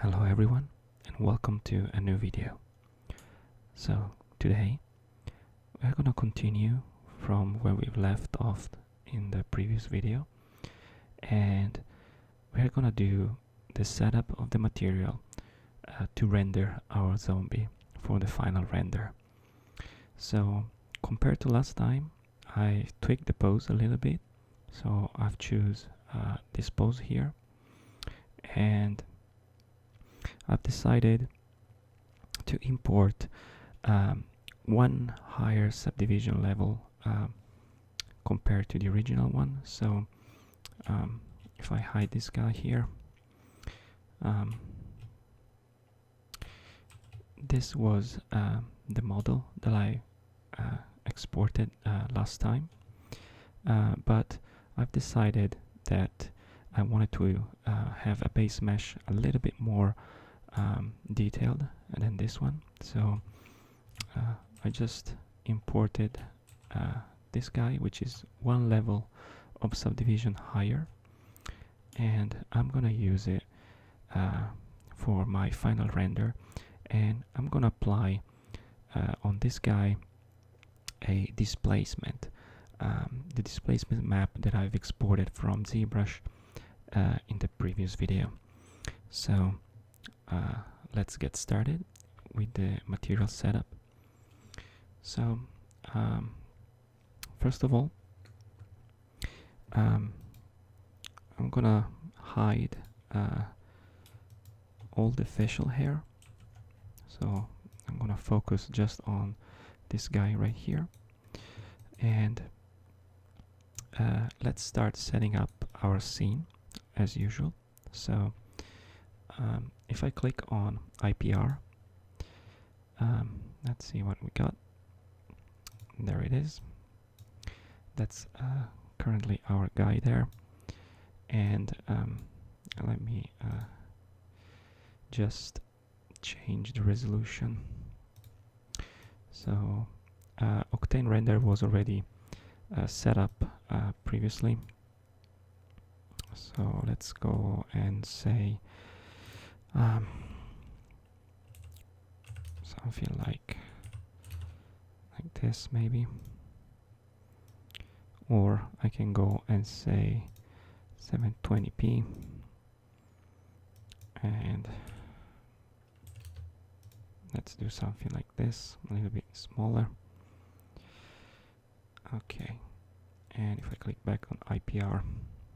Hello everyone and welcome to a new video. So today we're gonna continue from where we've left off in the previous video, and we're gonna do the setup of the material to render our zombie for the final render. So compared to last time, I tweaked the pose a little bit, so I've choose this pose here, and I've decided to import one higher subdivision level compared to the original one. So if I hide this guy here, this was the model that I exported last time, but I've decided that I wanted to have a base mesh a little bit more detailed than this one, so I just imported this guy, which is one level of subdivision higher, and I'm gonna use it for my final render, and I'm gonna apply on this guy a displacement, the displacement map that I've exported from Zbrush in the previous video. So let's get started with the material setup. So first of all, I'm gonna hide all the facial hair, so I'm gonna focus just on this guy right here, and let's start setting up our scene as usual. So if I click on IPR, let's see what we got. There it is. That's currently our guy there, and let me just change the resolution. So Octane Render was already set up previously, so let's go and say something like this maybe, or I can go and say 720p, and let's do something like this, a little bit smaller. Okay, and if I click back on IPR,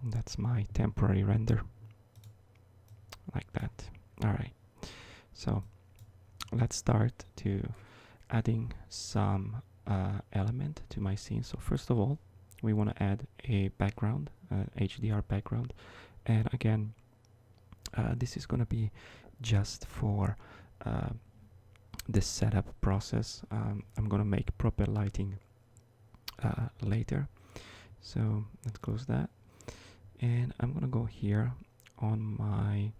that's my temporary render, like that. Alright, so let's start to adding some element to my scene. So first of all, we want to add a background, HDR background, and again this is going to be just for the setup process. I'm going to make proper lighting later, so let's close that, and I'm going to go here on my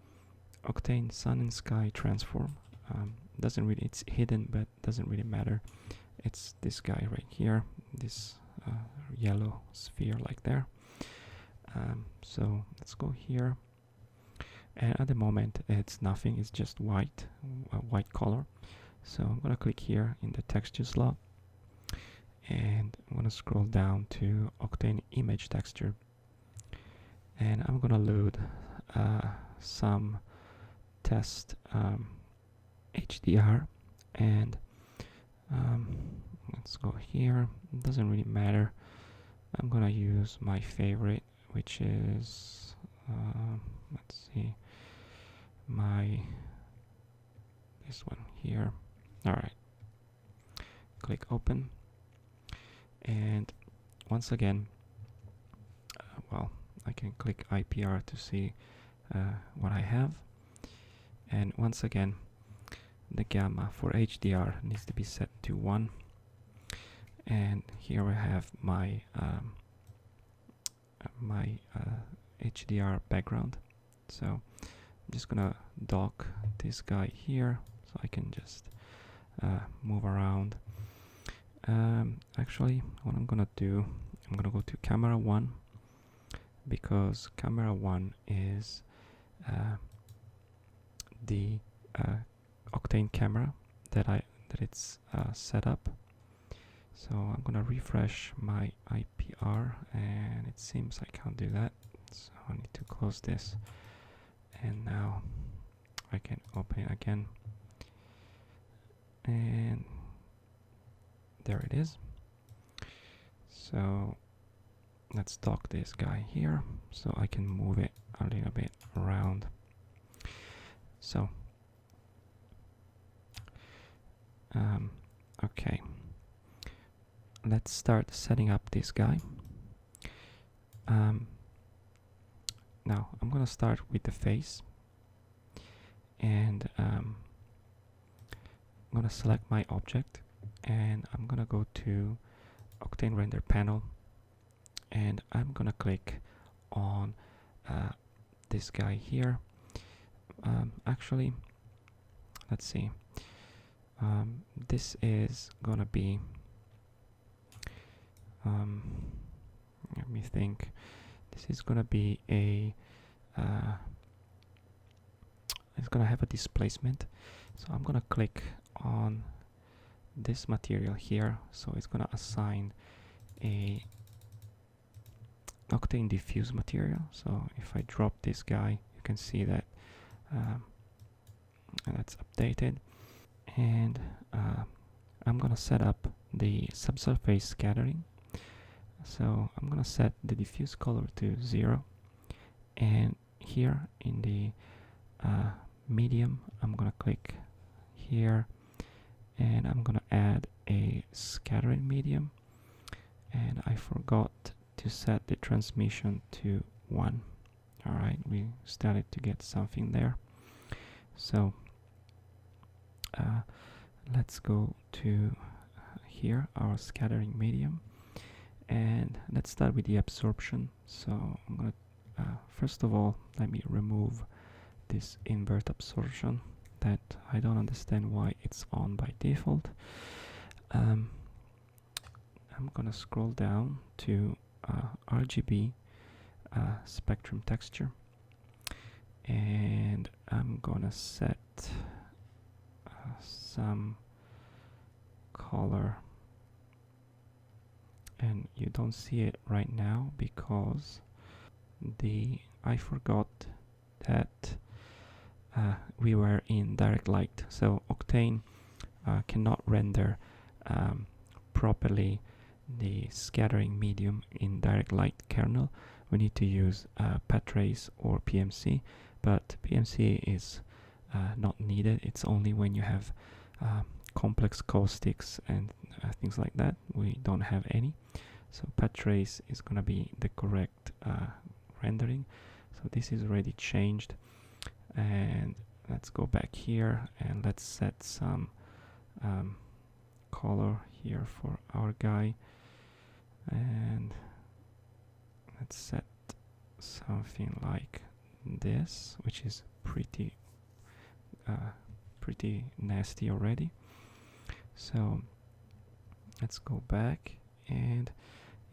Octane Sun and Sky transform. Doesn't really, it's hidden, but doesn't really matter. It's this guy right here, this yellow sphere like there. So let's go here, and at the moment it's nothing, it's just white, white color. So I'm gonna click here in the texture slot, and I'm gonna scroll down to Octane Image Texture, and I'm gonna load some test HDR, and let's go here. It doesn't really matter. I'm gonna use my favorite, which is let's see, this one here. Alright, click open, and once again, well, I can click IPR to see what I have, and once again the gamma for HDR needs to be set to 1, and here I have my HDR background. So I'm just gonna dock this guy here so I can just move around. Actually, what I'm gonna do, I'm gonna go to camera 1, because camera 1 is the Octane camera that it's set up. So I'm gonna refresh my IPR, and it seems I can't do that. So I need to close this, and now I can open it again, and there it is. So let's dock this guy here so I can move it a little bit around. So okay, let's start setting up this guy. Now I'm gonna start with the face, and I'm gonna select my object, and I'm gonna go to Octane Render panel, and I'm gonna click on this guy here. Actually, let's see. This is gonna be, let me think. This is gonna be a, it's gonna have a displacement. So I'm gonna click on this material here. So it's gonna assign a Octane Diffuse material. So if I drop this guy, you can see that that's updated. And I'm gonna set up the Subsurface Scattering. So I'm gonna set the diffuse color to 0, and here in the medium I'm gonna click here, and I'm gonna add a scattering medium, and I forgot to set the transmission to 1. Alright, we started to get something there. So let's go to here, our scattering medium, and let's start with the absorption. So I'm gonna first of all, let me remove this invert absorption that I don't understand why it's on by default. I'm gonna scroll down to Rgb Spectrum texture, and I'm gonna set some color, and you don't see it right now because I forgot that we were in direct light. So Octane cannot render properly the scattering medium in direct light kernel. We need to use Patrace or PMC, but PMC is not needed. It's only when you have complex caustics and things like that. We don't have any. So Patrace is gonna be the correct rendering. So this is already changed, and let's go back here and let's set some color here for our guy, and let's set something like this, which is pretty nasty already. So let's go back, and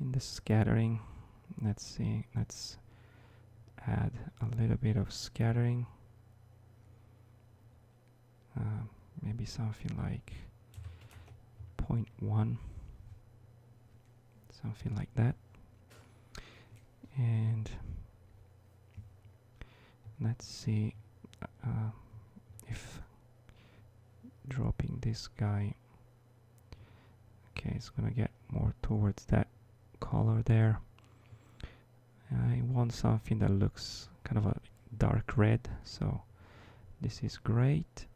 in the scattering, let's see, let's add a little bit of scattering, maybe something like 0.1, something like that. And let's see if dropping this guy, okay, it's gonna get more towards that color there. I want something that looks kind of a dark red, so this is great.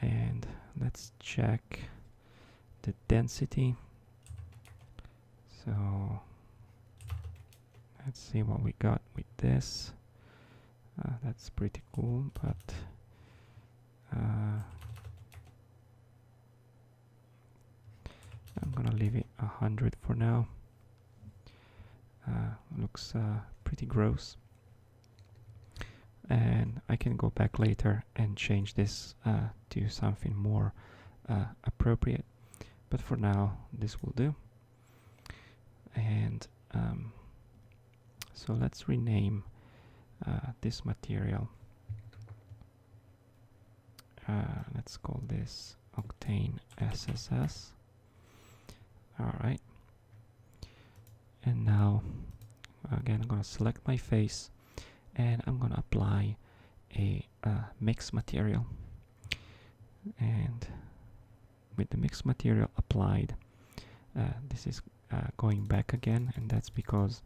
And let's check the density. So let's see what we got with this. That's pretty cool, but I'm gonna leave it 100 for now. Looks pretty gross, and I can go back later and change this to something more appropriate, but for now this will do. And so let's rename this material. let's call this Octane SSS. Alright, and now again I'm gonna select my face and I'm gonna apply a mix material, and with the mix material applied, this is going back again, and that's because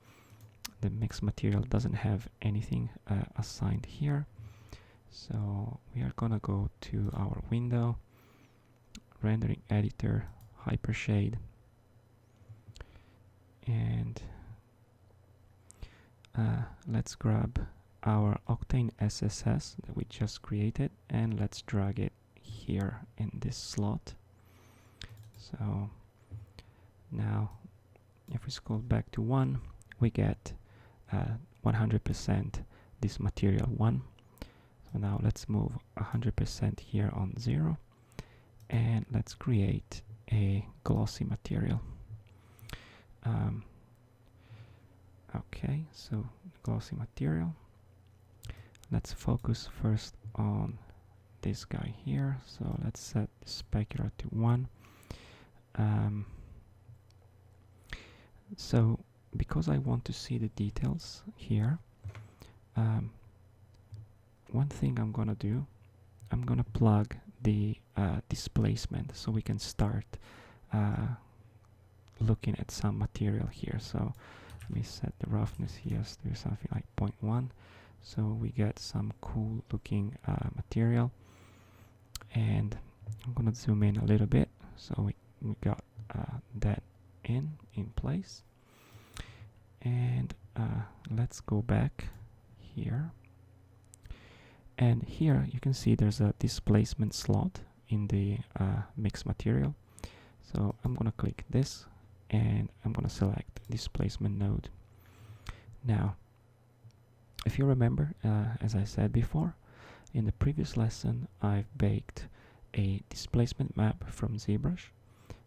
the mix material doesn't have anything assigned here. So we are gonna go to our window, rendering editor, hypershade, and let's grab our Octane SSS that we just created and let's drag it here in this slot. So now if we scroll back to 1, we get 100% this material 1. So now let's move 100% here on 0, and let's create a glossy material. Okay, so glossy material. Let's focus first on this guy here. So let's set the specular to 1. So because I want to see the details here, one thing I'm gonna do, I'm gonna plug the displacement so we can start looking at some material here. So let me set the roughness here to something like 0.1, so we get some cool looking material. And I'm gonna zoom in a little bit, so we got that in place. And let's go back here, and here you can see there's a displacement slot in the mix material. So I'm gonna click this and I'm gonna select displacement node. Now if you remember, as I said before, in the previous lesson I've baked a displacement map from Zbrush.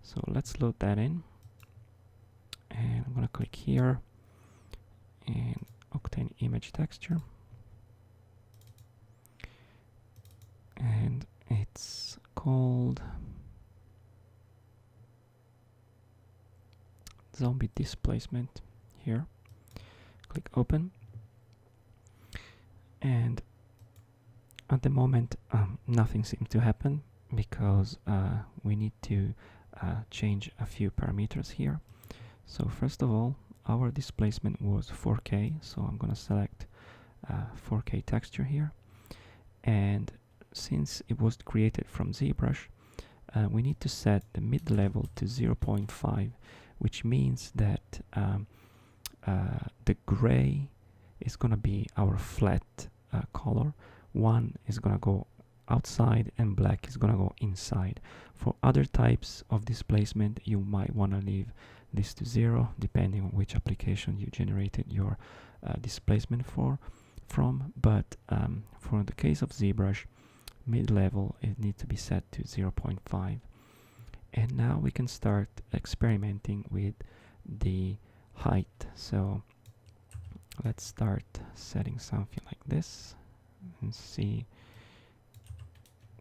So let's load that in, and I'm gonna click here and Octane image texture, and it's called zombie displacement here. Click open, and at the moment nothing seems to happen because we need to change a few parameters here. So first of all, our displacement was 4K, so I'm gonna select 4K texture here, and since it was created from Zbrush, we need to set the mid-level to 0.5, which means that the gray is gonna be our flat color, 1 is gonna go outside and black is gonna go inside. For other types of displacement you might want to leave this to 0 depending on which application you generated your displacement from, but for the case of Zbrush, mid-level it needs to be set to 0.5. And now we can start experimenting with the height. So let's start setting something like this and see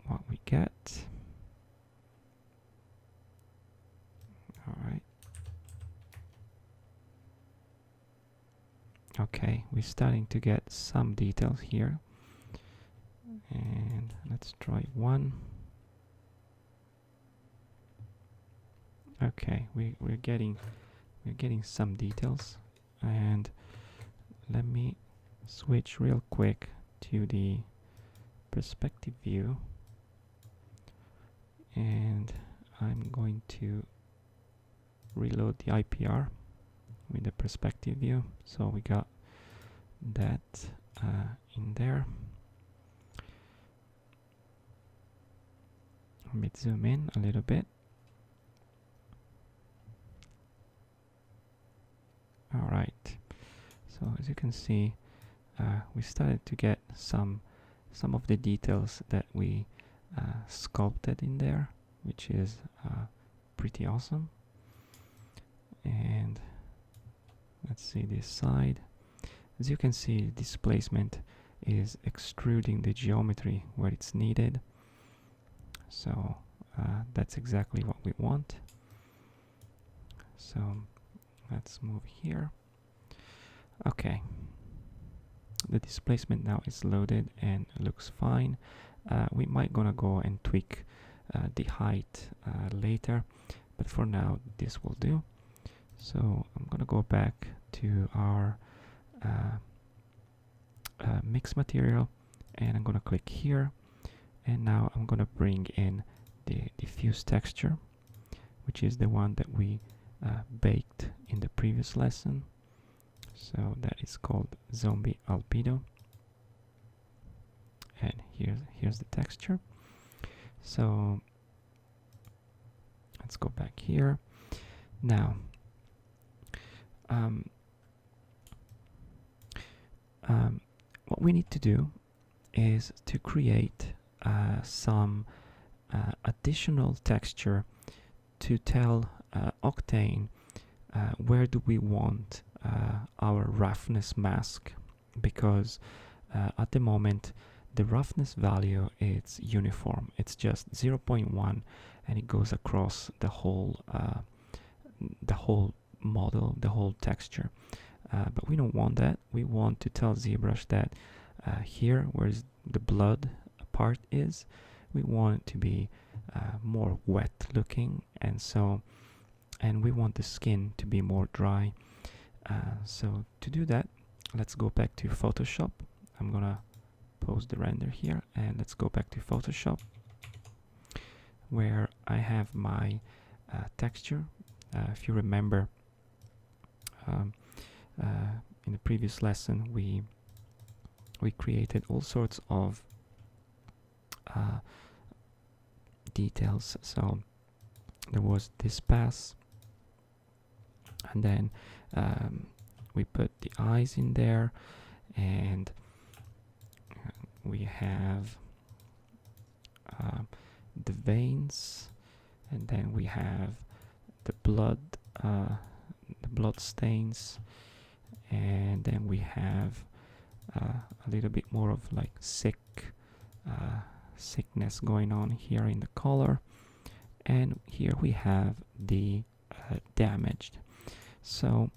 what we get. Alright. Okay, we're starting to get some details here. And let's try 1. Okay, we're getting some details, and let me switch real quick to the perspective view, and I'm going to reload the IPR with the perspective view. So we got that in there. Let me zoom in a little bit. Alright, so as you can see, we started to get some of the details that we sculpted in there, which is pretty awesome. And let's see this side. As you can see, displacement is extruding the geometry where it's needed, So that's exactly what we want. So let's move here. Okay, the displacement now is loaded and looks fine. We might gonna go and tweak the height later, but for now this will do. So I'm gonna go back to our mix material, and I'm gonna click here, and now I'm gonna bring in the diffuse texture, which is the one that we baked in the previous lesson. So that is called Zombie Albedo, and here's the texture. So let's go back here now. What we need to do is to create some additional texture to tell Octane where do we want our roughness mask, because at the moment the roughness value is uniform. It's just 0.1 and it goes across the whole model, the whole texture. But we don't want that. We want to tell Zbrush that here, where the blood part is, we want it to be more wet looking, and we want the skin to be more dry. So to do that, let's go back to Photoshop. I'm gonna pause the render here, and let's go back to Photoshop, where I have my texture. If you remember, in the previous lesson we created all sorts of details. So there was this pass, and then we put the eyes in there, and we have the veins, and then we have the blood stains, and then we have a little bit more of like sickness going on here in the color, and here we have the damaged. So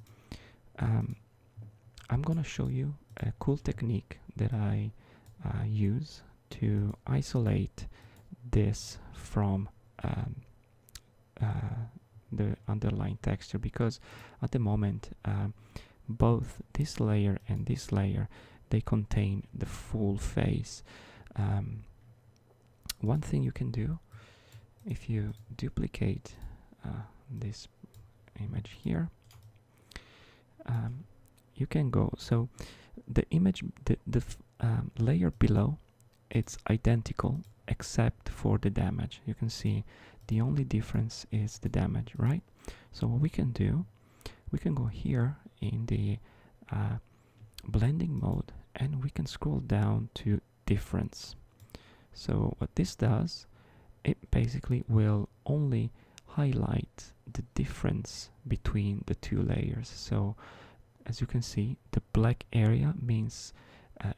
I'm gonna show you a cool technique that I use to isolate this from the underlying texture, because at the moment both this layer and this layer, they contain the full face. One thing you can do, if you duplicate this image here, you can go, so the image, the layer below, it's identical except for the damage. You can see the only difference is the damage, right? So what we can do, we can go here in the blending mode, and we can scroll down to difference. So what this does, it basically will only highlight the difference between the two layers. So as you can see, the black area means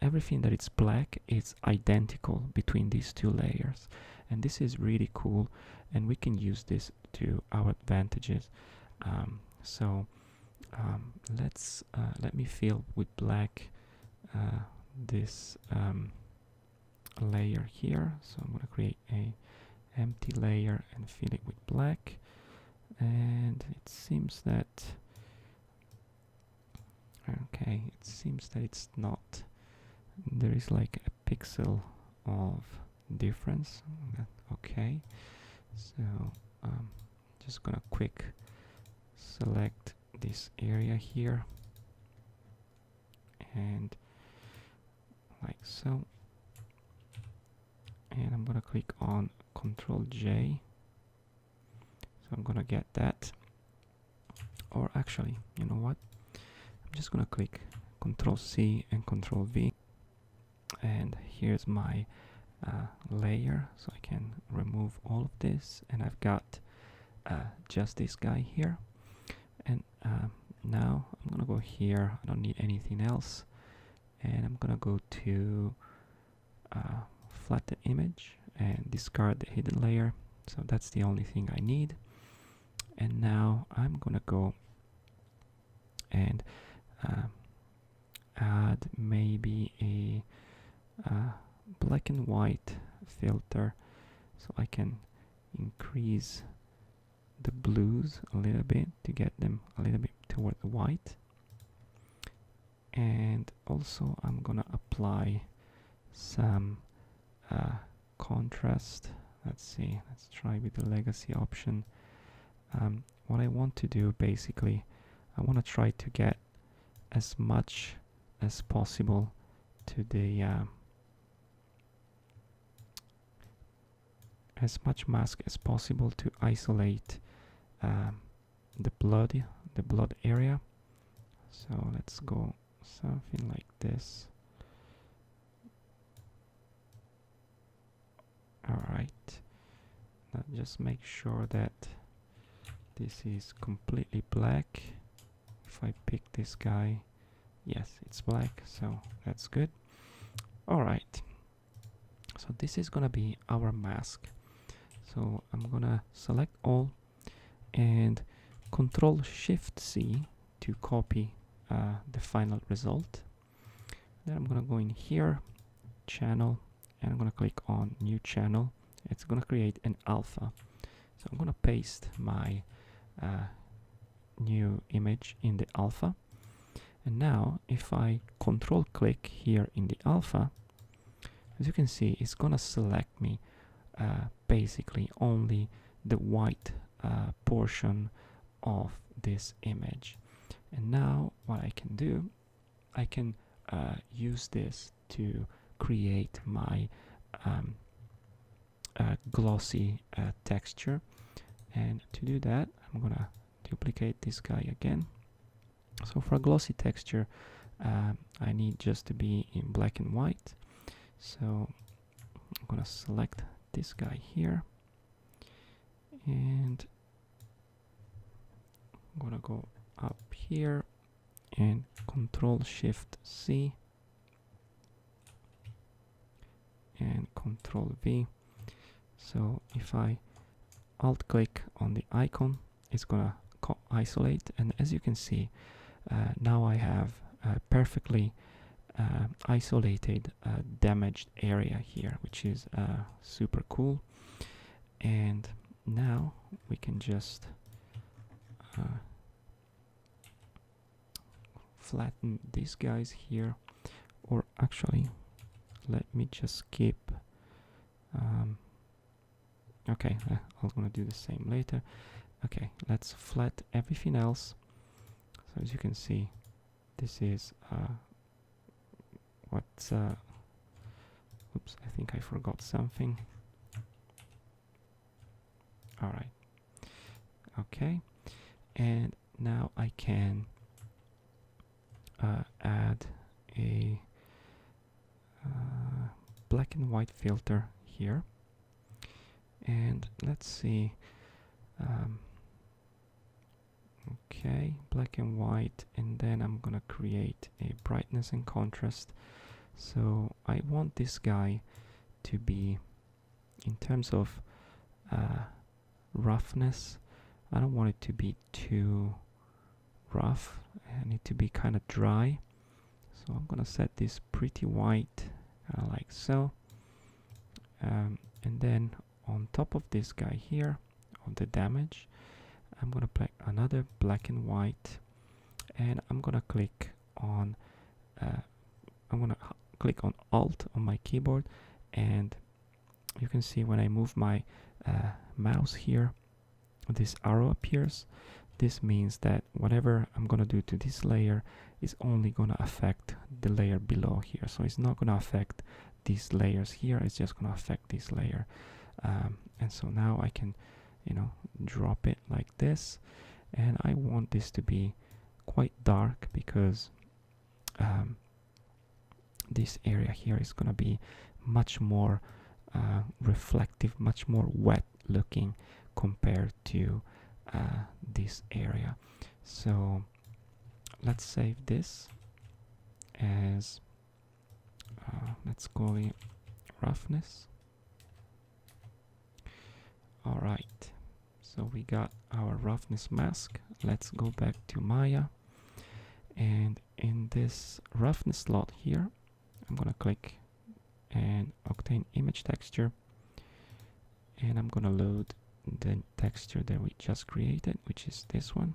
everything that is black is identical between these two layers, and this is really cool, and we can use this to our advantages. Let me fill with black this layer here. So I'm going to create a empty layer and fill it with black, and it seems that it's not, there is like a pixel of difference. Okay, so just gonna quick select this area here, and like so, and I'm gonna click on Ctrl J, so I'm gonna get that. Or actually, you know what, I'm just gonna click Ctrl C and Ctrl V, and here's my layer, so I can remove all of this, and I've got just this guy here. And now I'm gonna go here, I don't need anything else, and I'm gonna go to flatten image, and discard the hidden layer. So that's the only thing I need. And now I'm gonna go and add maybe a black and white filter, so I can increase the blues a little bit to get them a little bit toward the white. And also I'm gonna apply some contrast. Let's see, let's try with the legacy option. What I want to do basically, I want to try to get as much as possible to the as much mask as possible to isolate the blood area. So let's go something like this. Alright, now just make sure that this is completely black. If I pick this guy, yes, it's black, so that's good. Alright, so this is gonna be our mask. So I'm gonna select all and Control Shift C to copy the final result. Then I'm gonna go in here, channel, and I'm gonna click on new channel. It's gonna create an alpha. So I'm gonna paste my new image in the alpha. And now if I control click here in the alpha, as you can see, it's gonna select me basically only the white portion of this image. And now what I can do, I can use this to create my glossy texture. And to do that, I'm gonna duplicate this guy again. So for glossy texture, I need just to be in black and white. So I'm gonna select this guy here, and I'm gonna go up here and Control Shift C and Control V. So if I alt click on the icon, it's gonna isolate, and as you can see, now I have perfectly isolated damaged area here, which is super cool. And now we can just flatten these guys here, or actually let me just skip okay, I'm gonna do the same later. Okay, let's flat everything else. So as you can see, this is what's oops, I think I forgot something. Alright, okay, and now I can add a black and white filter here, and let's see, okay, black and white, and then I'm gonna create a brightness and contrast. So I want this guy to be, in terms of roughness, I don't want it to be too rough. I need to be kind of dry. So I'm gonna set this pretty white, like so. And then on top of this guy here, of the damage, I'm gonna play another black and white, and I'm gonna click on Alt on my keyboard, and you can see when I move my mouse here, this arrow appears. This means that whatever I'm gonna do to this layer is only gonna affect the layer below here. So it's not gonna affect these layers here, it's just gonna affect this layer. And so now I can, drop it like this, and I want this to be quite dark because this area here is gonna be much more reflective, much more wet looking compared to this area. So let's save this as let's call it roughness, All right, so we got our roughness mask. Let's go back to Maya, and in this roughness slot here, I'm gonna click and Octane image texture, and I'm gonna load the texture that we just created, which is this one.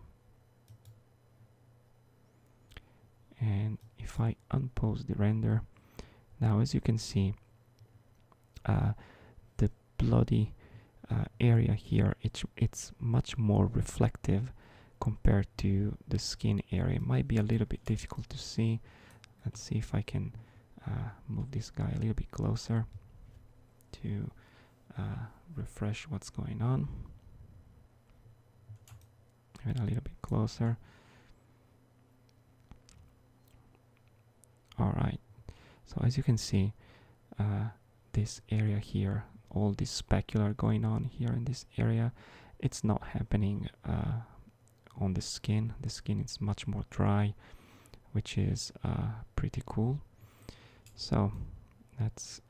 And if I unpause the render, now as you can see, the bloody area here, it's much more reflective compared to the skin area. It might be a little bit difficult to see. Let's see if I can move this guy a little bit closer to refresh what's going on. Even a little bit closer. All right, so as you can see, this area here, all this specular going on here in this area, it's not happening on the skin. The skin is much more dry, which is pretty cool. So let's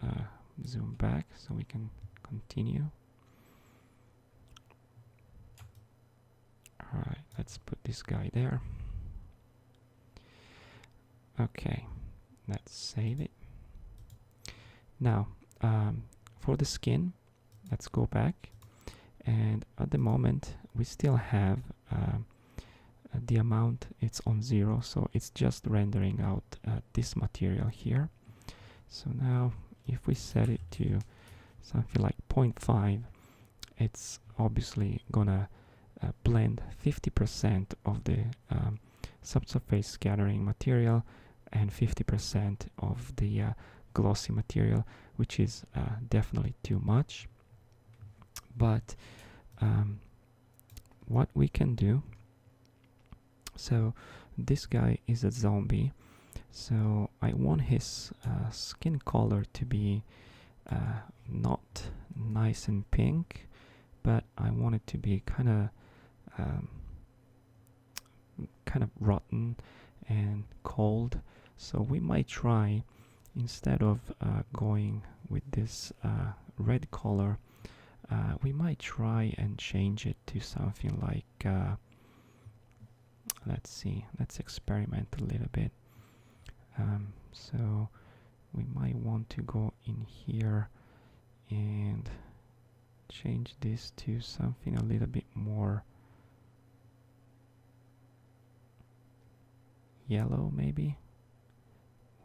zoom back so we can continue. All right, let's put this guy there. Okay, let's save it. Now, for the skin, let's go back, and at the moment we still have the amount, it's on 0, so it's just rendering out this material here. So now if we set it to something like 0.5, it's obviously gonna blend 50% of the subsurface scattering material and 50% of the glossy material, which is definitely too much. But what we can do, so this guy is a zombie, so I want his skin color to be not nice and pink, but I want it to be kind of rotten and cold. So we might try, instead of going with this red color, we might try and change it to something like let's see, let's experiment a little bit. So we might want to go in here and change this to something a little bit more yellow, maybe.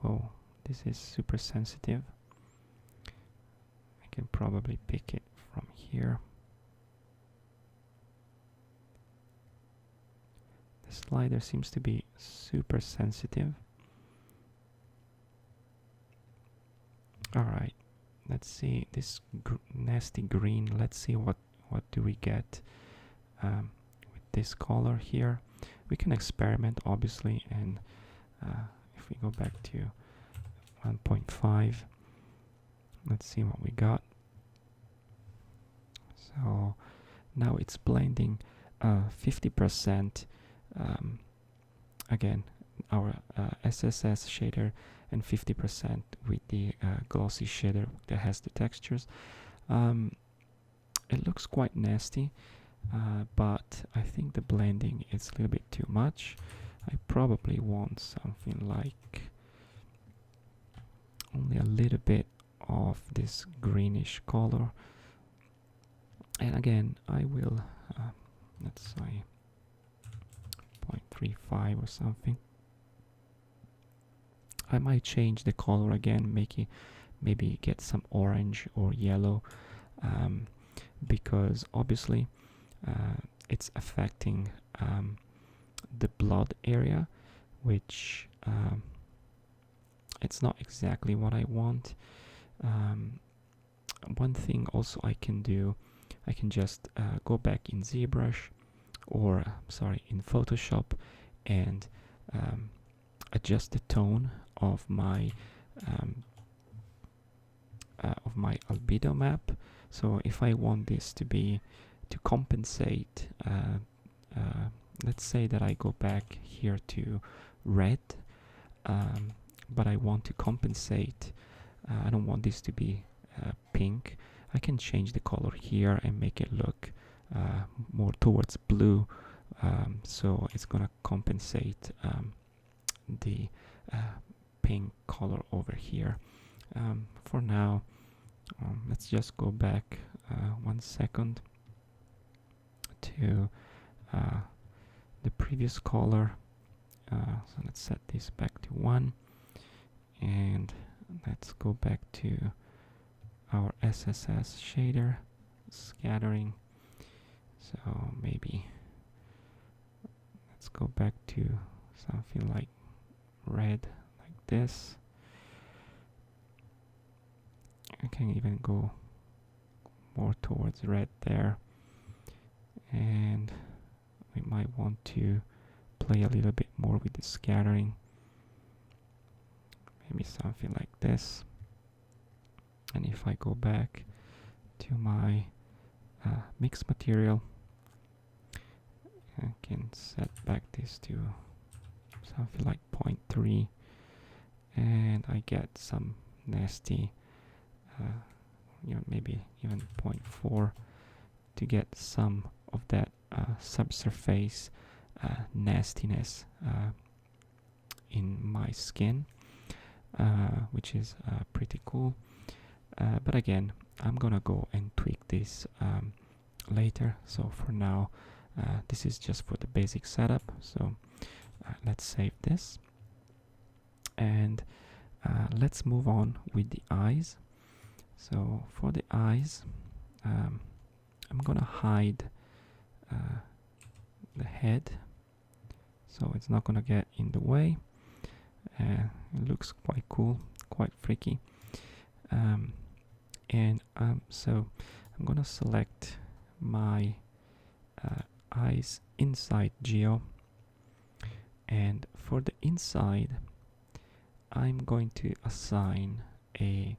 Whoa, this is super sensitive. I can probably pick it from here. The slider seems to be super sensitive. Alright, let's see this nasty green. Let's see what do we get with this color here. We can experiment, obviously, and if we go back to 1.5, let's see what we got. So now it's blending 50%, again, our SSS shader, and 50% with the glossy shader that has the textures. It looks quite nasty, but I think the blending is a little bit too much. I probably want something like only a little bit of this greenish color. And again, I will, let's say 0.35 or something. I might change the color again, maybe get some orange or yellow, because obviously it's affecting the blood area, which it's not exactly what I want. One thing also I can do, I can just go back in Zbrush, or in Photoshop, and adjust the tone of my albedo map. So if I want this to compensate, let's say that I go back here to red, but I want to compensate, I don't want this to be pink, I can change the color here and make it look more towards blue, so it's gonna compensate the pink color over here. For now, let's just go back 1 second to the previous color. So let's set this back to 1, and let's go back to our SSS shader scattering. So maybe let's go back to something like red, like this. I can even go more towards red there, and we might want to play a little bit more with the scattering, maybe something like this. And if I go back to my mix material, I can set back this to something like 0.3, and I get some nasty, maybe even 0.4, to get some of that subsurface nastiness in my skin, which is pretty cool. But again, I'm gonna go and tweak this later. So for now, this is just for the basic setup. So let's save this, and let's move on with the eyes. So for the eyes, I'm gonna hide the head, so it's not gonna get in the way. It looks quite cool, quite freaky. So I'm gonna select my eyes inside geo, and for the inside I'm going to assign a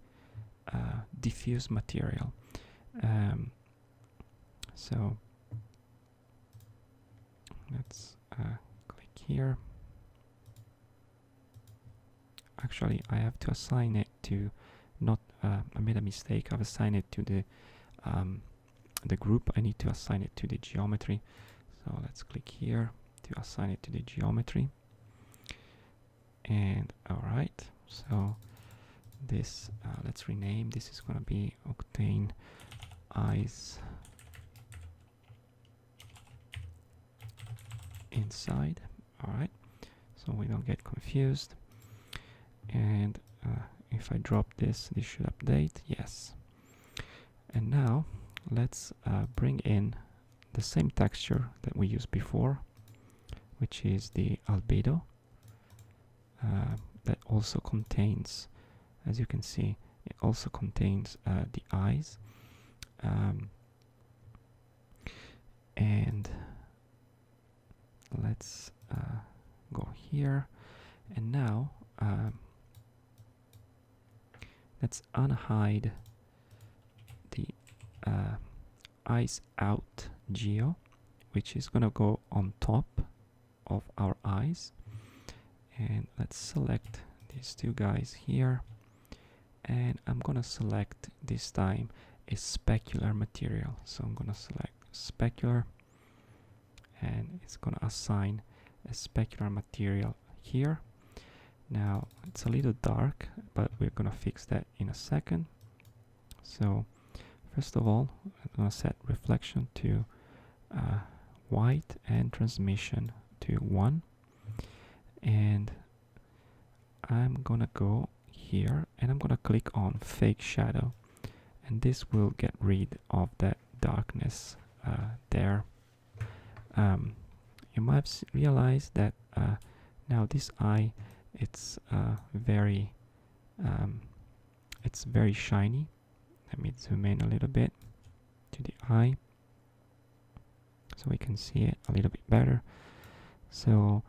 diffuse material. So let's click here. Actually, I have to assign it to not I made a mistake. I've assigned it to the group. I need to assign it to the geometry. So let's click here to assign it to the geometry. And alright, so this let's rename. This is gonna be Octane Eyes Inside. Alright, so we don't get confused. And if I drop this, this should update. Yes. And now let's bring in the same texture that we used before, which is the albedo. That also contains, as you can see, it also contains the eyes. And let's go here, and now let's unhide the eyes out geo, which is gonna go on top of our eyes. And let's select these two guys here, and I'm gonna select this time a specular material. So I'm gonna select specular, and it's gonna assign a specular material here. Now it's a little dark, but we're gonna fix that in a second. So first of all, I'm gonna set reflection to white and transmission to 1, and I'm gonna go here and I'm gonna click on fake shadow, and this will get rid of that darkness there. You might have realized that now this eye, it's very shiny. Let me zoom in a little bit to the eye so we can see it a little bit better. So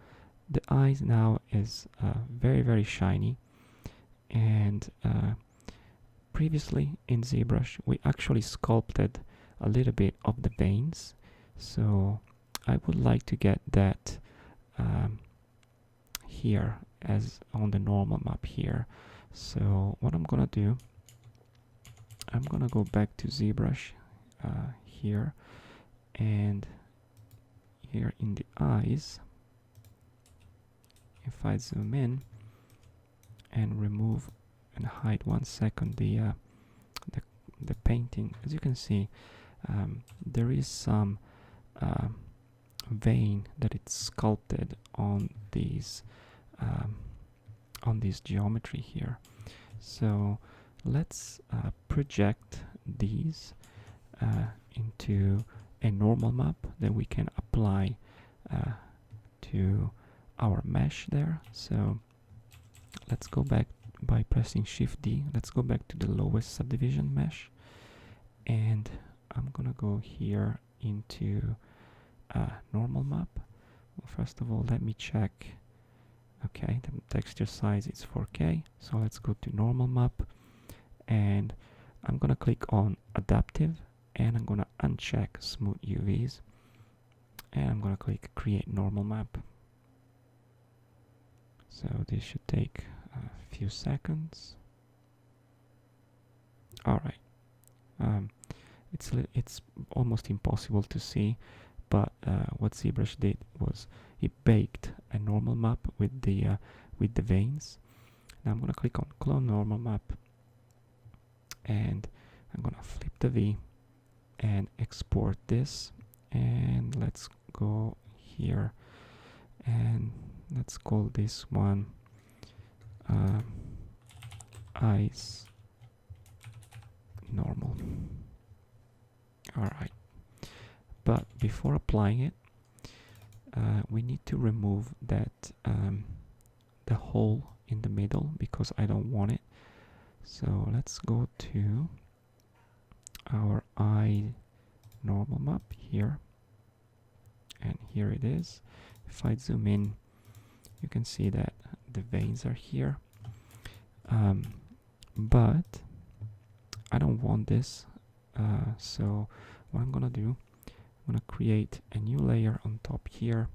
the eyes now is very shiny, and previously in Zbrush we actually sculpted a little bit of the veins, so I would like to get that here as on the normal map here. So what I'm gonna do, I'm gonna go back to Zbrush here, and here in the eyes, if I zoom in and remove and hide 1 second the painting, as you can see, there is some vein that it's sculpted on these on this geometry here. So let's project these into a normal map that we can apply to our mesh there. So let's go back by pressing Shift D. Let's go back to the lowest subdivision mesh, and I'm gonna go here into normal map. Well, first of all, let me check. Okay, the texture size is 4K, so let's go to normal map, and I'm gonna click on adaptive, and I'm gonna uncheck smooth UVs, and I'm gonna click create normal map. So this should take a few seconds. All right, it's almost impossible to see, but what Zbrush did was he baked a normal map with the veins. Now I'm gonna click on clone normal map, and I'm gonna flip the V and export this, and let's go here and let's call this one eyes normal. All right, but before applying it, we need to remove that the hole in the middle, because I don't want it. So let's go to our eye normal map here, and here it is. If I zoom in, you can see that the veins are here, but I don't want this. So what I'm gonna do, I'm gonna create a new layer on top here,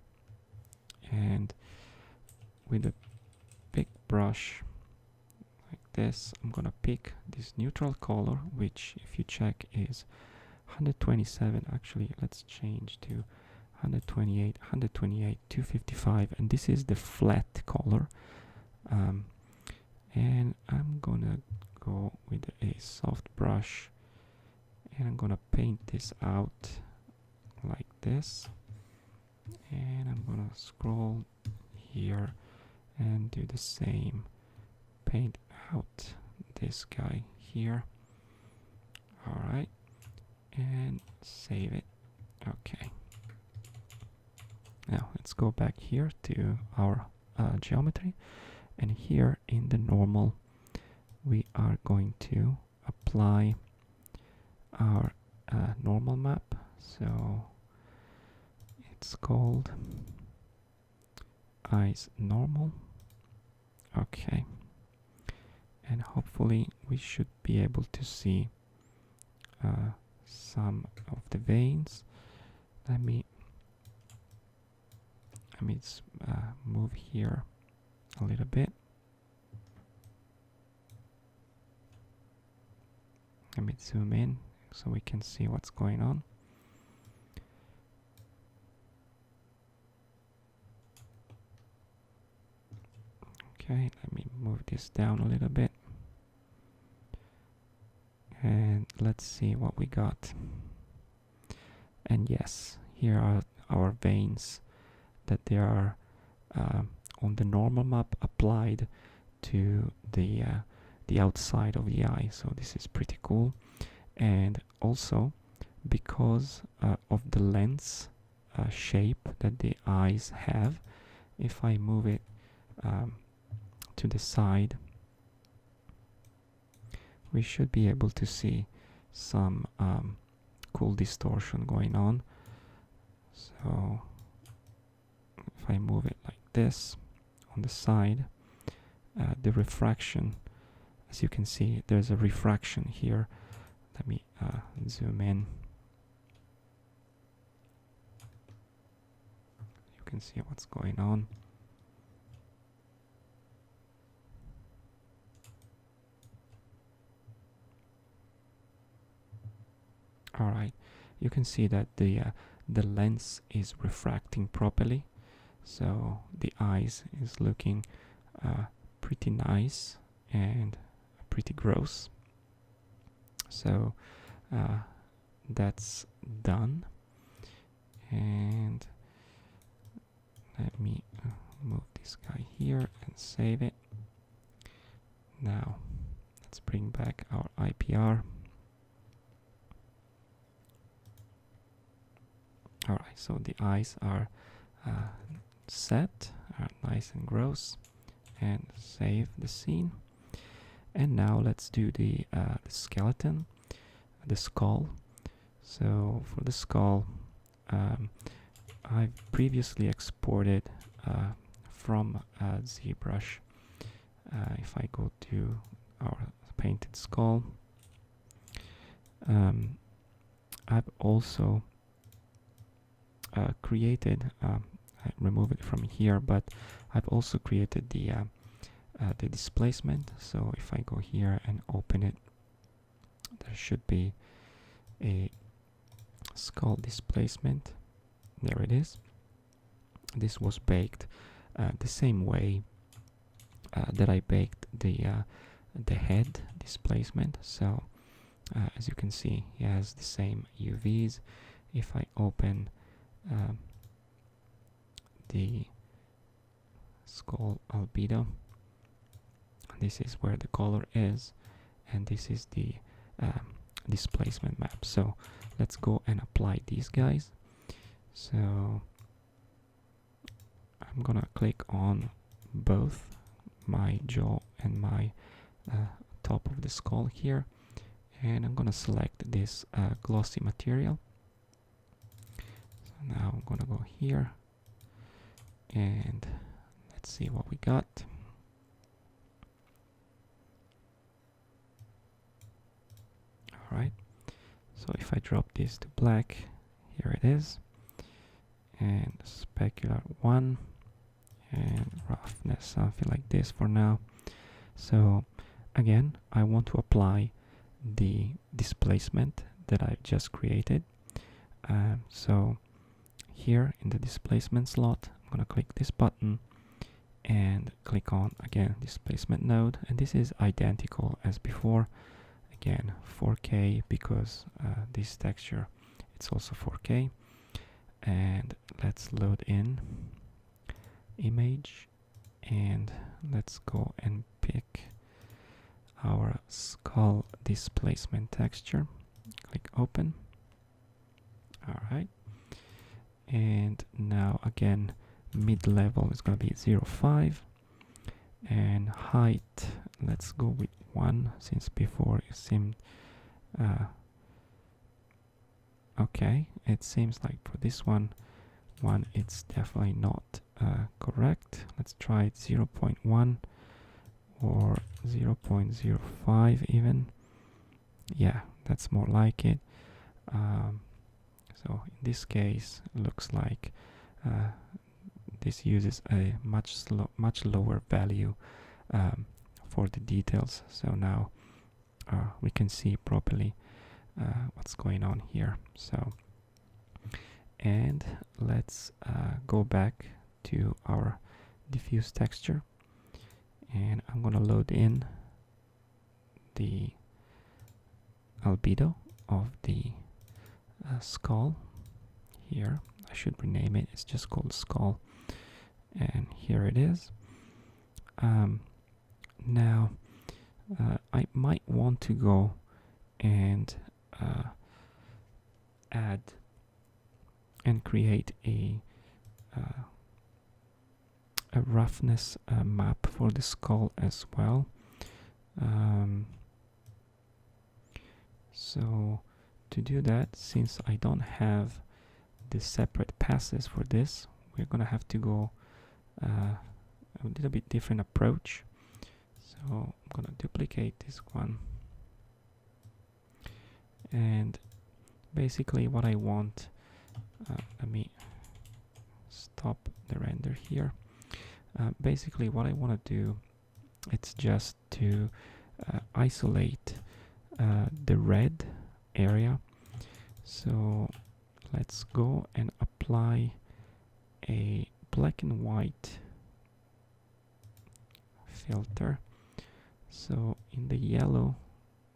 and with a big brush like this, I'm gonna pick this neutral color, which if you check is 127. Actually, let's change to 128, 255, and this is the flat color. And I'm gonna go with a soft brush, and I'm gonna paint this out like this, and I'm gonna scroll here and do the same, paint out this guy here. All right, and save it. Okay, now let's go back here to our geometry, and here in the normal we are going to apply our normal map. So it's called eyes normal. Okay, and hopefully we should be able to see some of the veins. Let me move here a little bit. Let me zoom in so we can see what's going on. Okay, let me move this down a little bit, and let's see what we got. And yes, here are our veins that they are on the normal map applied to the outside of the eye. So this is pretty cool. And also because of the lens shape that the eyes have, if I move it to the side, we should be able to see some cool distortion going on. So if I move it like this on the side, the refraction, as you can see, there's a refraction here. Let me zoom in. You can see what's going on. Alright, you can see that the lens is refracting properly, so the eyes is looking pretty nice and pretty gross. So that's done, and let me move this guy here and save it. Now let's bring back our IPR. Alright, so the eyes are set, are nice and gross, and save the scene. And now let's do the skeleton, the skull. So for the skull, I've previously exported from Zbrush. If I go to our painted skull, I've also created, I remove it from here, but I've also created the displacement. So if I go here and open it, there should be a skull displacement. There it is. This was baked the same way that I baked the head displacement. So as you can see, he has the same UVs. If I open the skull albedo, this is where the color is, and this is the displacement map. So let's go and apply these guys. So I'm gonna click on both my jaw and my top of the skull here, and I'm gonna select this glossy material. So now I'm gonna go here and let's see what we got. Alright, so if I drop this to black, here it is, and specular 1 and roughness, something like this for now. So again, I want to apply the displacement that I've just created. So here in the displacement slot, I'm going to click this button and click on again displacement node, and this is identical as before. Again 4K, because this texture, it's also 4K. And let's load in image, and let's go and pick our skull displacement texture. Click open. Alright, and now again mid-level is going to be 0.5, and height, let's go with 1, since before it seemed okay. It seems like for this one it's definitely not correct. Let's try it 0.1 or 0.05 even. Yeah, that's more like it. So in this case, it looks like this uses a much lower value for the details. So now we can see properly what's going on here. So, and let's go back to our diffuse texture, and I'm gonna load in the albedo of the skull here. I should rename it, it's just called skull, and here it is. Now I might want to go and add and create a roughness map for the skull as well. So to do that, since I don't have the separate passes for this, we're gonna have to go a little bit different approach. So I'm gonna duplicate this one, and basically what I want, let me stop the render here. Basically what I want to do, it's just to isolate the red area So let's go and apply a black and white filter. So in the yellow,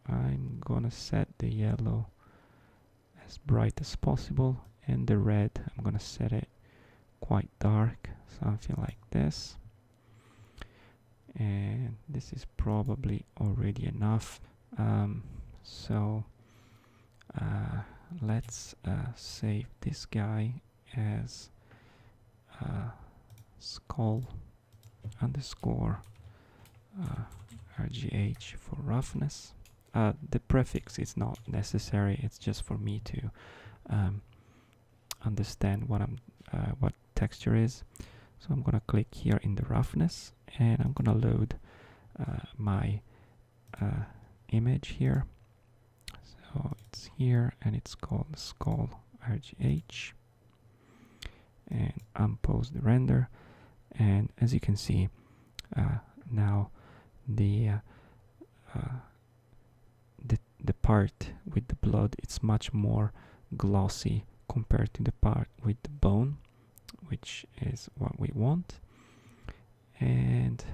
I'm gonna set the yellow as bright as possible, and the red, I'm gonna set it quite dark, something like this. And this is probably already enough. Let's save this guy as skull underscore rgh for roughness. The prefix is not necessary, it's just for me to understand what texture is. So I'm gonna click here in the roughness, and I'm gonna load my image here. So it's here, and it's called skull rgh, and unpause the render. And as you can see, now the part with the blood, it's much more glossy compared to the part with the bone, which is what we want. And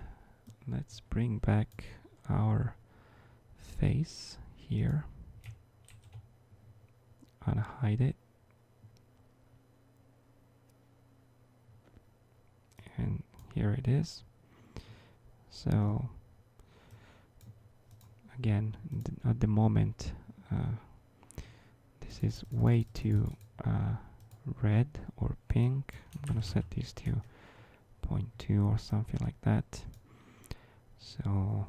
let's bring back our face here, unhide it, and here it is. So again, at the moment, this is way too red or pink. I'm gonna set these to 0.2 or something like that. So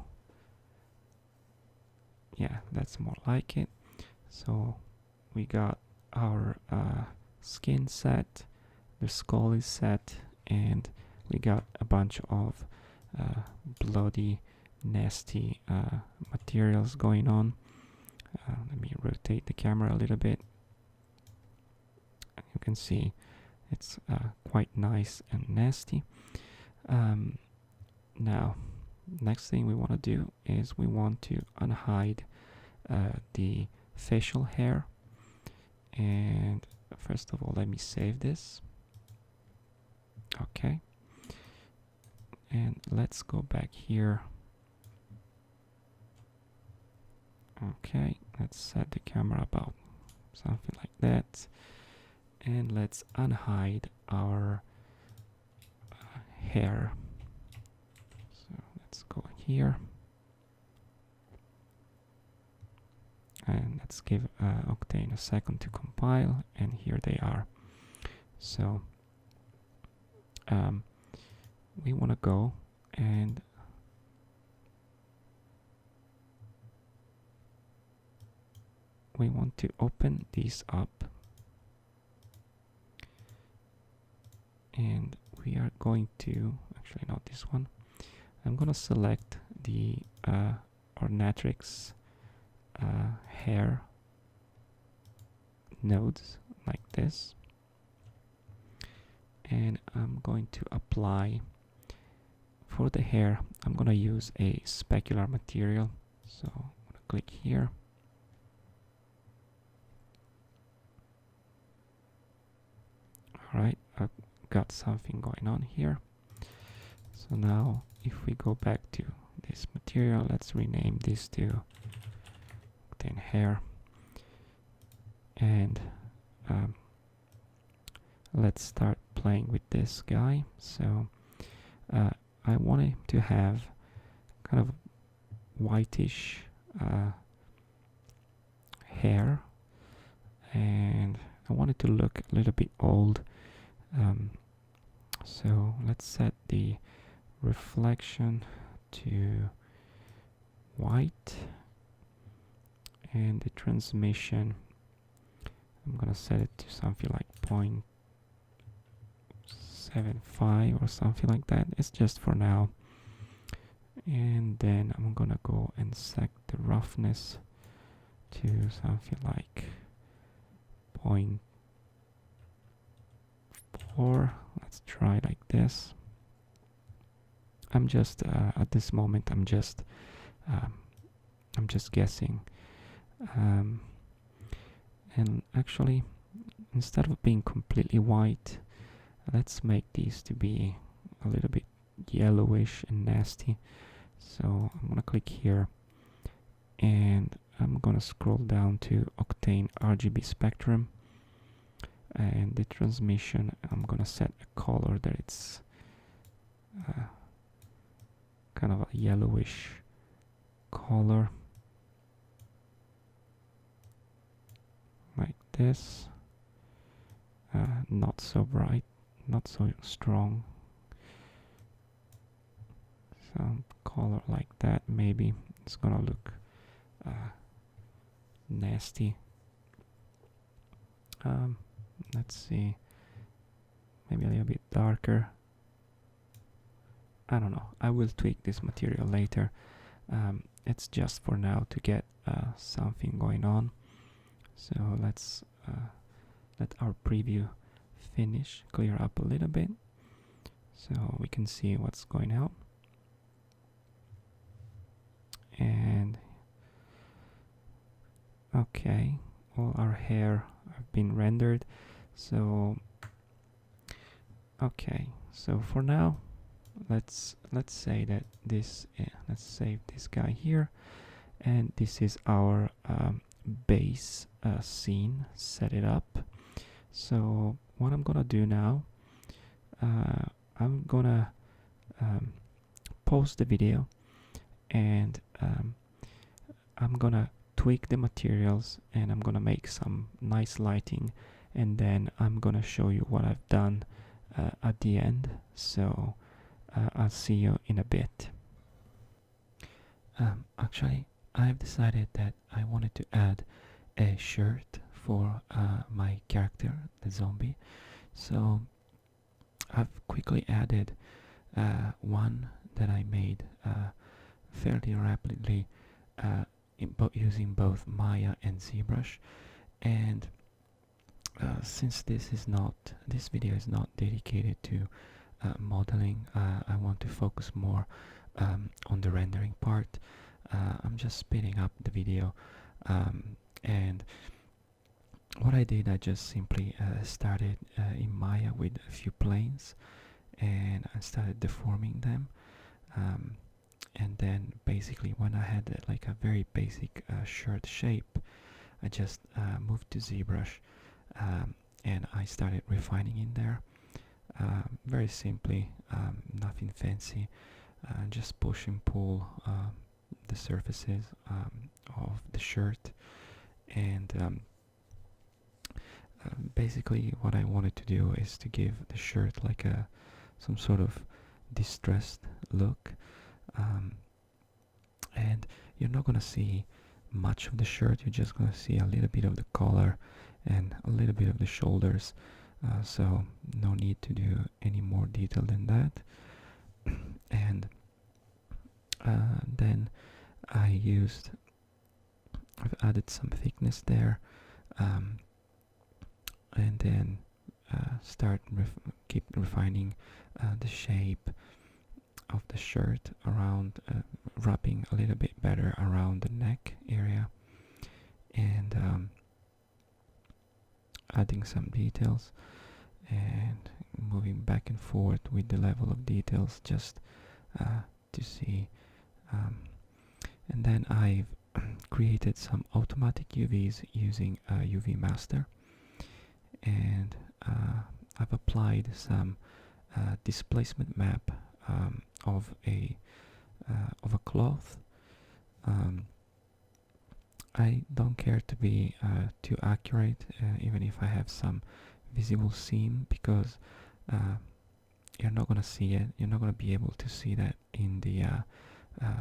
yeah, that's more like it. So we got our skin set, the skull is set, and we got a bunch of bloody, nasty materials going on. Let me rotate the camera a little bit. You can see it's quite nice and nasty. Now, next thing we want to do is we want to unhide the facial hair. And first of all, let me save this. Okay. And let's go back here. Okay, let's set the camera about something like that. And let's unhide our hair. So let's go here. And let's give Octane a second to compile, and here they are. So we want to go and we want to open these up, and we are going to, actually not this one, I'm going to select the Ornatrix hair nodes like this, and I'm going to apply for the hair. I'm going to use a specular material, so I'm going to click here. Alright, I've got something going on here. So now if we go back to this material, let's rename this to Octane hair, and let's start playing with this guy. So I want it to have kind of whitish hair, and I want it to look a little bit old. So let's set the reflection to white, and the transmission, I'm gonna set it to something like 0.75 or something like that. It's just for now. And then I'm gonna go and set the roughness to something like 0.4. Let's try like this. I'm just at this moment I'm just And actually, instead of being completely white, let's make these to be a little bit yellowish and nasty. So I'm gonna click here and I'm gonna scroll down to Octane Rgb Spectrum, and the transmission, I'm gonna set a color that it's kind of a yellowish color, like this. Not so bright, not so strong. Some color like that, maybe. It's gonna look nasty. Let's see, maybe a little bit darker. I don't know, I will tweak this material later. It's just for now to get something going on. So let's let our preview finish, clear up a little bit so we can see what's going out. And okay, all our hair have been rendered. So okay, so for now let's say that this let's save this guy here, and this is our base scene. Set it up. So what I'm gonna do now, I'm gonna pause the video, and I'm gonna tweak the materials, and I'm gonna make some nice lighting, and then I'm gonna show you what I've done at the end. So I'll see you in a bit. Actually, I've decided that I wanted to add a shirt for my character, the zombie. So I've quickly added one that I made fairly rapidly using both Maya and Zbrush. And since this video is not dedicated to modeling, I want to focus more on the rendering part. I'm just speeding up the video, and what I did, I just simply started in Maya with a few planes, and I started deforming them, and then basically when I had like a very basic shirt shape, I just moved to Zbrush, and I started refining in there. Very simply, nothing fancy, just push and pull the surfaces of the shirt, and basically what I wanted to do is to give the shirt like some sort of distressed look, and you're not gonna see much of the shirt, you're just gonna see a little bit of the collar and a little bit of the shoulders, so no need to do any more detail than that. And then I've added some thickness there, and then keep refining the shape of the shirt around, wrapping a little bit better around the neck area, and adding some details and moving back and forth with the level of details just to see. And then I've created some automatic UVs using UV Master, and I've applied some displacement map of a cloth. I don't care to be too accurate, even if I have some visible seam, because you're not gonna see it. You're not gonna be able to see that in the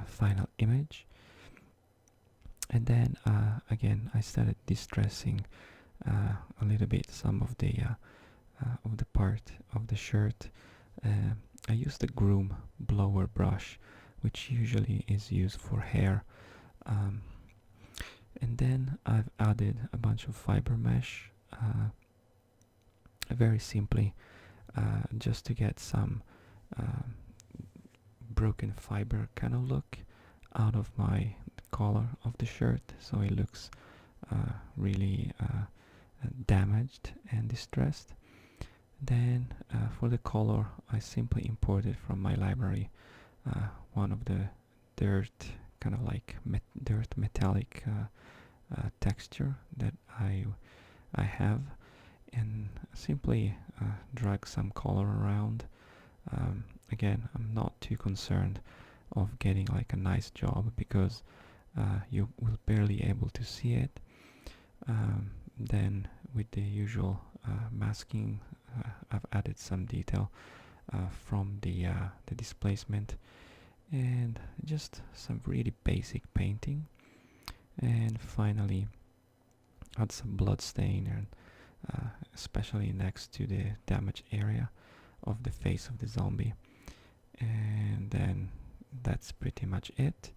final image. And then again, I started distressing a little bit some of the part of the shirt. I used the groom blower brush, which usually is used for hair, and then I've added a bunch of fiber mesh, very simply, just to get some broken fiber kind of look out of the collar of the shirt, so it looks really damaged and distressed. Then for the color, I simply imported from my library one of the dirt, kind of like dirt metallic texture that I have, and simply drag some color around. Again, I'm not too concerned of getting like a nice job because you will barely able to see it. Then with the usual masking, I've added some detail from the displacement, and just some really basic painting, and finally add some blood stain, and especially next to the damaged area of the face of the zombie. And then that's pretty much it.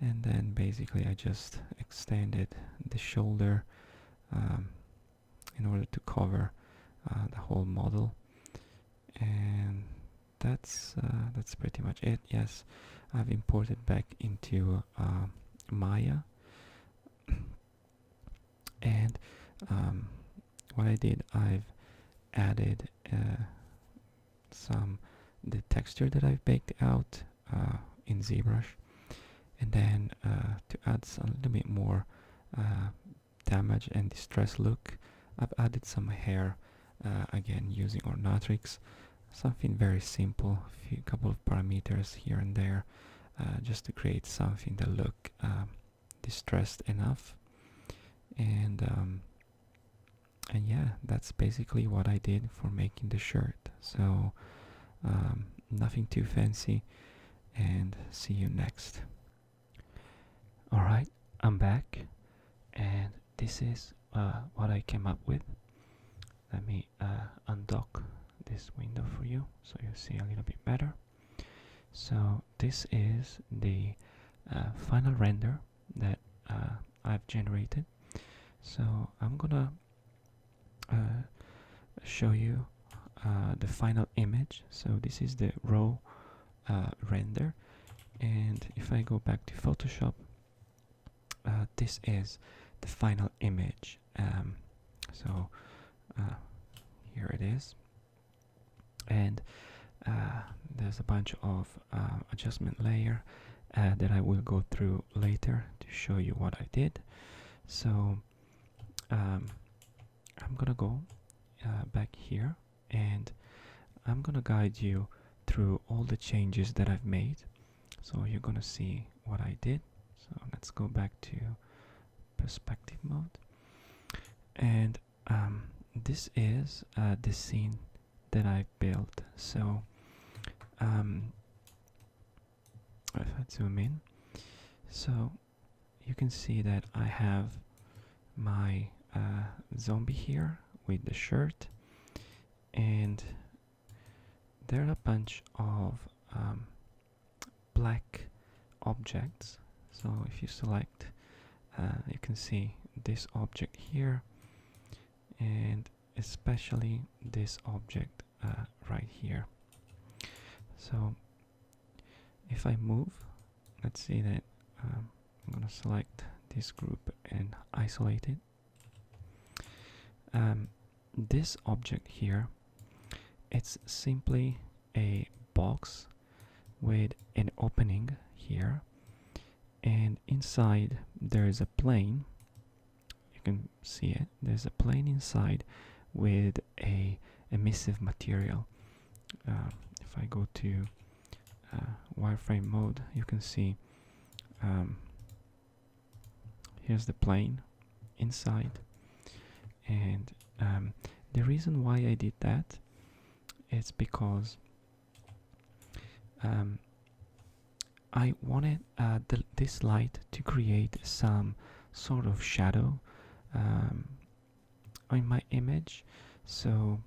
And then basically I just extended the shoulder in order to cover the whole model, and that's pretty much it. Yes, I've imported back into Maya, and what I did, I've added the texture that I've baked out in Zbrush, and then to add a little bit more damage and distress look, I've added some hair again using Ornatrix, something very simple, a couple of parameters here and there, just to create something that look distressed enough. And yeah, that's basically what I did for making the shirt. So nothing too fancy, and see you next. Alright, I'm back, and this is what I came up with. Let me undock this window for you so you see a little bit better. So this is the final render that I've generated. So I'm gonna show you the final image. So this is the raw render, and if I go back to Photoshop, this is the final image. So here it is, and there's a bunch of adjustment layer that I will go through later to show you what I did. So I'm gonna go back here, and I'm gonna guide you through all the changes that I've made, so you're gonna see what I did. So let's go back to perspective mode, and this is the scene that I built. So if I zoom in, so you can see that I have my zombie here with the shirt, and there are a bunch of black objects. So if you select, you can see this object here, and especially this object right here. So if I move, let's see that I'm gonna select this group and isolate it. This object here, it's simply a box with an opening here, and inside there is a plane. You can see it. There's a plane inside with a emissive material. If I go to wireframe mode, you can see here's the plane inside, and the reason why I did that is because I wanted this light to create some sort of shadow on my image. So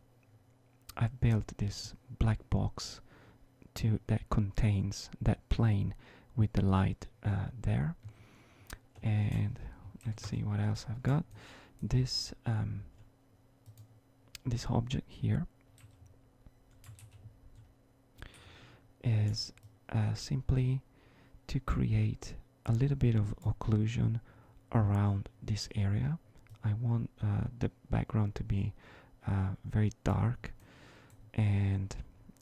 I've built this black box that contains that plane with the light there. And let's see what else I've got. This this object here is simply to create a little bit of occlusion around this area. I want the background to be very dark, and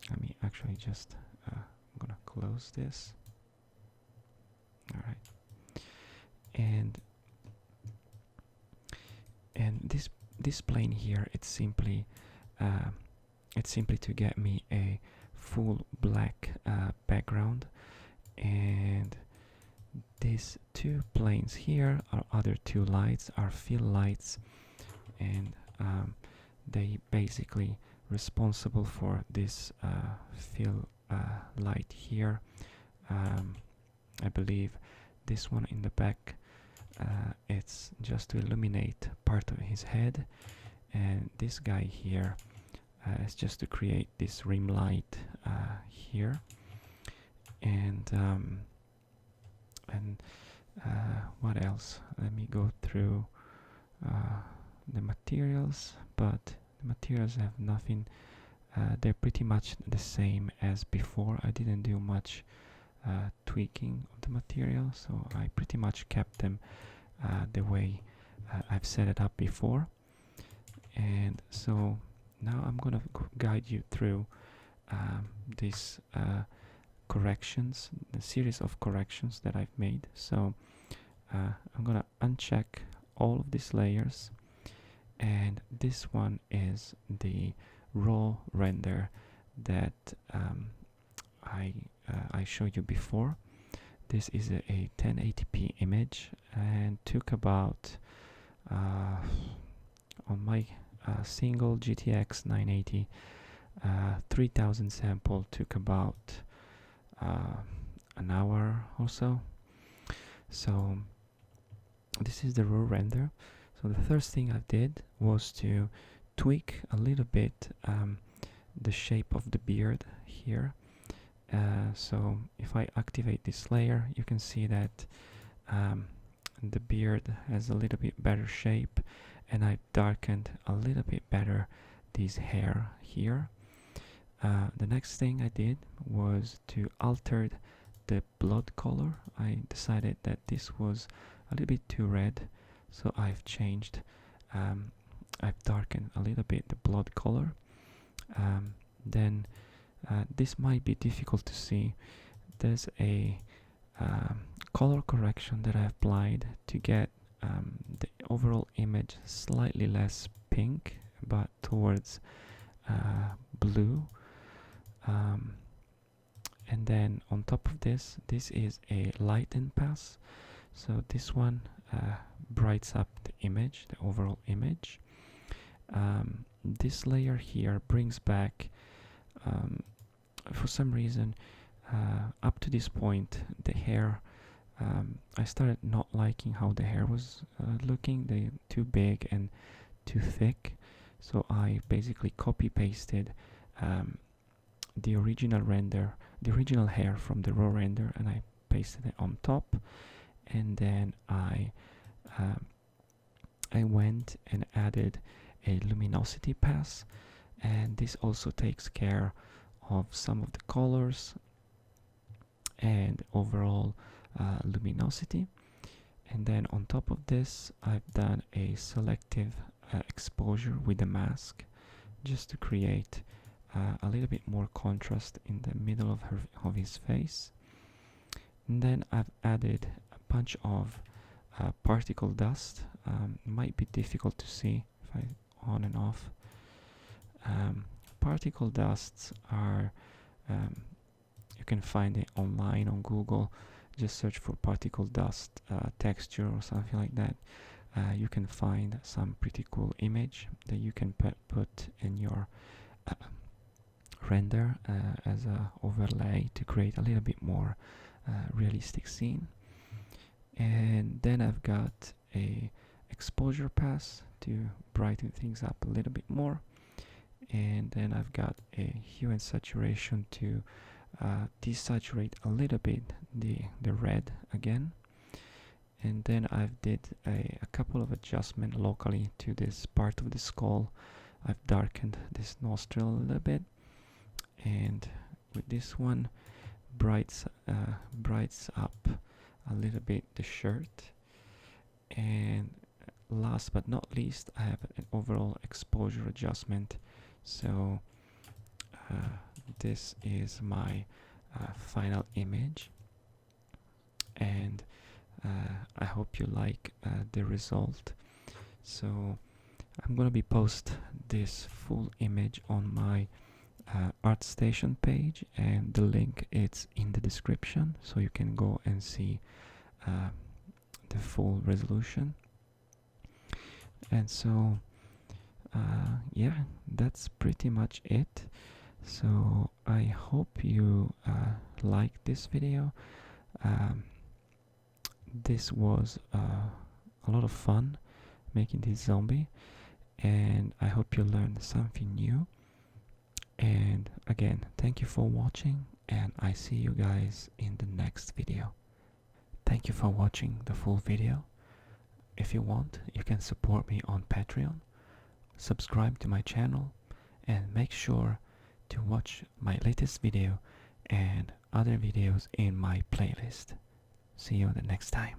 let me actually just I'm gonna close this. All right, and this plane here, it's simply to get me a full black background, and these two planes here are other two lights, are fill lights, and they basically responsible for this fill light here. I believe this one in the back, it's just to illuminate part of his head, and this guy here is just to create this rim light here. And what else? Let me go through the materials, but the materials have nothing. They're pretty much the same as before. I didn't do much tweaking of the material, so I pretty much kept them the way I've set it up before. And so now I'm gonna guide you through these corrections, the series of corrections that I've made. So I'm gonna uncheck all of these layers, and this one is the raw render that I showed you before. This is a 1080p image, and took about on my single GTX 980 3000 sample took about an hour or so. So this is the raw render. So the first thing I did was to tweak a little bit the shape of the beard here. So if I activate this layer, you can see that the beard has a little bit better shape, and I've darkened a little bit better this hair here. The next thing I did was to alter the blood color. I decided that this was a little bit too red, so I've changed, I've darkened a little bit the blood color. Then this might be difficult to see. There's a color correction that I applied to get the overall image slightly less pink, but towards blue. And then on top of this, this is a lighten pass. So this one brights up the image, the overall image. This layer here brings back, for some reason, up to this point, the hair, I started not liking how the hair was looking. They too big and too thick. So I basically copy pasted the original render, the original hair from the raw render, and I pasted it on top. And then I went and added a luminosity pass, and this also takes care of some of the colors and overall luminosity. And then on top of this, I've done a selective exposure with the mask, just to create a little bit more contrast in the middle of his face. And then I've added a bunch of particle dust. Might be difficult to see if I on and off. Particle dusts are, you can find it online on Google. Just search for particle dust texture or something like that. You can find some pretty cool image that you can put in your render as a overlay to create a little bit more realistic scene. And then I've got a exposure pass to brighten things up a little bit more, and then I've got a hue and saturation to desaturate a little bit the red again. And then I've did a couple of adjustments locally to this part of the skull. I've darkened this nostril a little bit, and with this one brights up a little bit the shirt. And last but not least, I have an overall exposure adjustment. So this is my final image, and I hope you like the result. So I'm gonna be post this full image on my ArtStation page, and the link is in the description, so you can go and see the full resolution. And so yeah, that's pretty much it. So I hope you like this video. This was a lot of fun making this zombie, and I hope you learned something new. And again, thank you for watching, and I see you guys in the next video. Thank you for watching the full video. If you want, you can support me on Patreon, subscribe to my channel, and make sure to watch my latest video and other videos in my playlist. See you the next time.